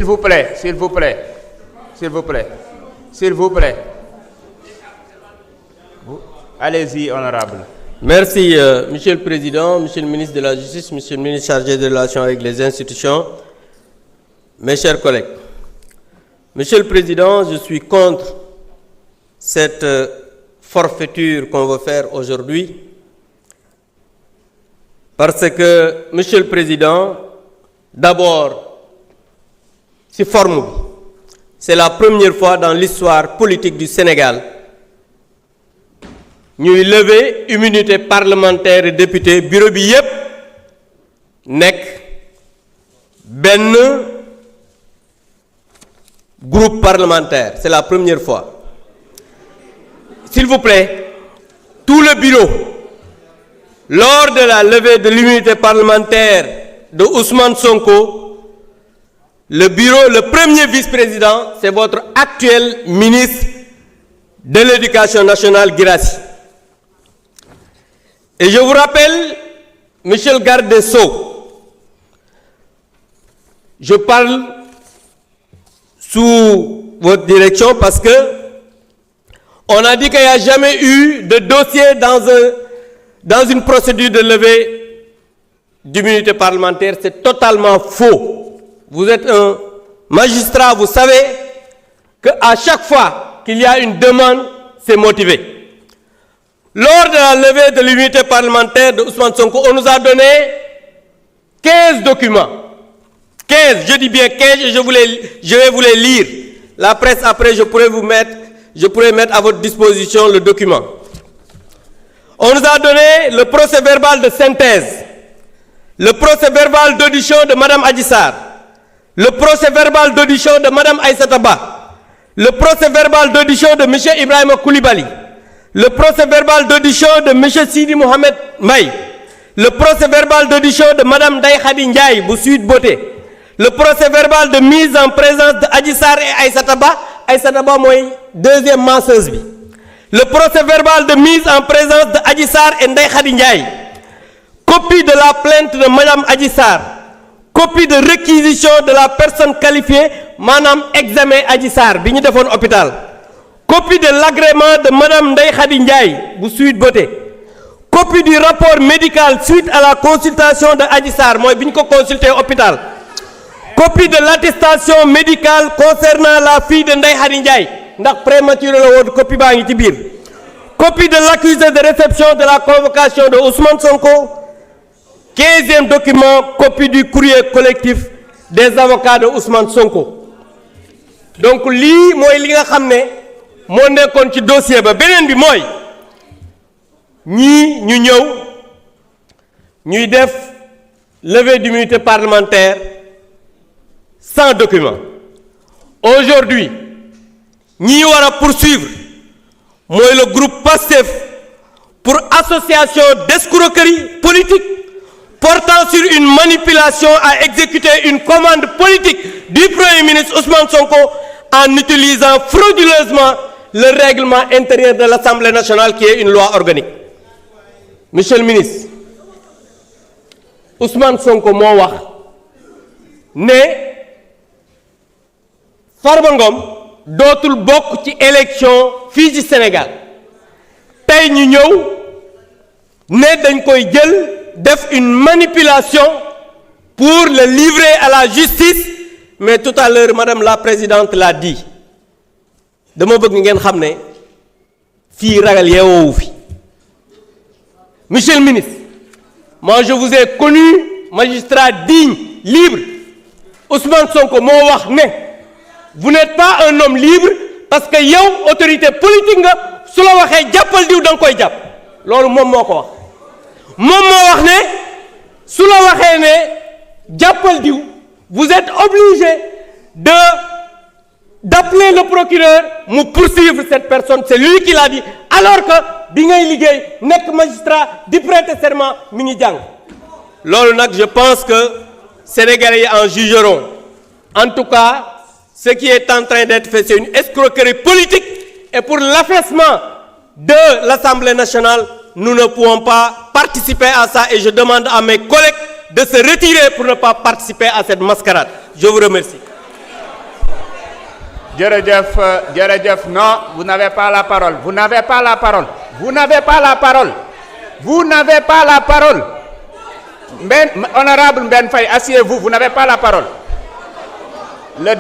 S'il vous plaît, s'il vous plaît, s'il vous plaît, s'il vous plaît. Allez-y, honorable. Merci, Monsieur le Président, Monsieur le ministre de la Justice, Monsieur le ministre chargé des relations avec les institutions, mes chers collègues. Monsieur le Président, je suis contre cette forfaiture qu'on veut faire aujourd'hui parce que, Monsieur le Président, d'abord, c'est la première fois dans l'histoire politique du Sénégal ñuy lever immunité parlementaire et député bureau bi yépp nekk benn groupe parlementaire. C'est la première fois. S'il vous plaît, tout le bureau, lors de la levée de l'immunité parlementaire de Ousmane Sonko, le bureau, le premier vice-président, c'est votre actuel ministre de l'Éducation nationale, Guirassy. Et je vous rappelle, monsieur le garde des Sceaux, je parle sous votre direction parce que on a dit qu'il n'y a jamais eu de dossier dans une procédure de levée d'immunité parlementaire. C'est totalement faux. Vous êtes un magistrat, vous savez qu'à chaque fois qu'il y a une demande, c'est motivé. Lors de la levée de l'immunité parlementaire de Ousmane Sonko, on nous a donné 15 documents. 15, je dis bien 15 et je vais vous les lire. La presse, après, je pourrais mettre à votre disposition le document. On nous a donné le procès verbal de synthèse, le procès verbal d'audition de Mme Adji Sarr, le procès verbal d'audition de Mme Aïssata Ba, le procès verbal d'audition de M. Ibrahima Koulibaly, le procès verbal d'audition de M. Sidi Mohamed Maï, le procès verbal d'audition de Mme Ndeye Khady Ndiaye bu Sweet Beauté, le procès verbal de mise en présence de Adji Sarr et Aïssata Ba mooy deuxième masseuse bi, le procès verbal de mise en présence de Adji Sarr et Ndeye Khady Ndiaye, copie de la plainte de Mme Adji Sarr, copie de réquisition de la personne qualifiée, maanaam examen Adji Sarr bi ñu defoon hôpital, copie de l'agrément de Mme Ndeye Khady Ndiaye bu Sweet Beauté, copie du rapport médical suite à la consultation de Adji Sarr mooy bi ñu ko consulté hôpital, copie de l'attestation médicale concernant la fille de Ndeye Khady Ndiaye ndax prématuré la woon, copie baa ngi ci biir, copie de l'accusé de réception de la convocation de Ousmane Sonko, 15e document, copie du courrier collectif des avocats de Ousmane Sonko. Donc lii mooy li nga xam ne moo nekkoon ci dossier ba. Beneen bi mooy ñii ñu ñëw ñuy def levée d'immunité parlementaire sans document. Aujourd'hui ñi war a poursuivre mooy le groupe PASTEF pour association d'escroquerie politique portant sur une manipulation à exécuter une commande politique du Premier ministre Ousmane Sonko en utilisant frauduleusement le règlement intérieur de l'Assemblée nationale qui est une loi organique. Monsieur le ministre, Ousmane Sonko moo wax ne Farba Ngom dootul bokk ci élection fii ci Sénégal. Tey ñu ñëw ne dañ koy jël def une manipulation pour le livrer à la justice, mais tout à l'heure madame la présidente l'a dit. Dama bëgg ngeen xam ne fii ragal yeewoowu fi. Monsieur le ministre, moi je vous ai connu magistrat digne, libre. Ousmane Sonko moo wax ne vous n'êtes pas un homme libre parce que yow autorité politique nga, su la waxee jàppal diw da nga koy jàpp. Loolu moom moo ko wax. Moom moo wax ne su la waxee ne jàppal diw, vous êtes obligé d'appeler le procureur mu poursuivre cette personne. C'est lui qui l'a dit, alors que bi ngay liggéey nekk magistrat di prêter serment mi ngi jàng. Loolu nag je pense que Sénégalais yi en jugeront. En tout cas, ce qui est en train d'être fait, c'est une escroquerie politique, et pour l'affaissement de l'Assemblée nationale, nous ne pouvons pas participer à ça, et je demande à mes collègues de se retirer pour ne pas participer à cette mascarade. Je vous remercie. jërëjëf non vous n'avez pas la parole vous n'avez pas la parole vous n'avez pas la parole vous n'avez pas la parole honorable Mbène Faye asseyez-vous vous n'avez pas la parole